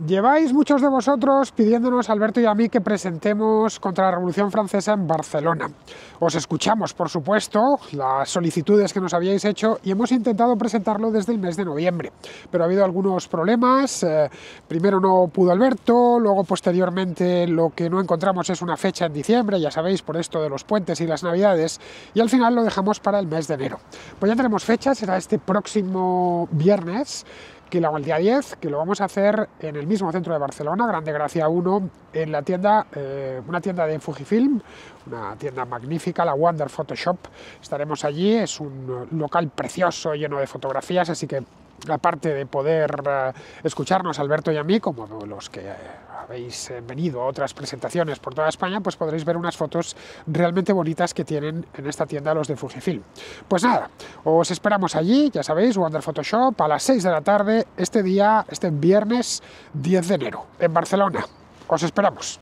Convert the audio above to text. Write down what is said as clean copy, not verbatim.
Lleváis muchos de vosotros pidiéndonos, Alberto y a mí, que presentemos Contra la Revolución Francesa en Barcelona. Os escuchamos, por supuesto, las solicitudes que nos habíais hecho y hemos intentado presentarlo desde el mes de noviembre. Pero ha habido algunos problemas. Primero no pudo Alberto, luego posteriormente lo que no encontramos es una fecha en diciembre, ya sabéis, por esto de los puentes y las navidades, y al final lo dejamos para el mes de enero. Pues ya tenemos fecha, será este próximo viernes, que el día 10, que lo vamos a hacer en el mismo centro de Barcelona, Grande Gracia 1, en la tienda, una tienda de Fujifilm, una tienda magnífica, la Wonder Photoshop. Estaremos allí, es un local precioso, lleno de fotografías, así que aparte de poder escucharnos Alberto y a mí, como los que habéis venido a otras presentaciones por toda España, pues podréis ver unas fotos realmente bonitas que tienen en esta tienda los de Fujifilm. Pues nada, os esperamos allí, ya sabéis, Wonder Photoshop, a las 6 de la tarde, este viernes 10 de enero, en Barcelona. Os esperamos.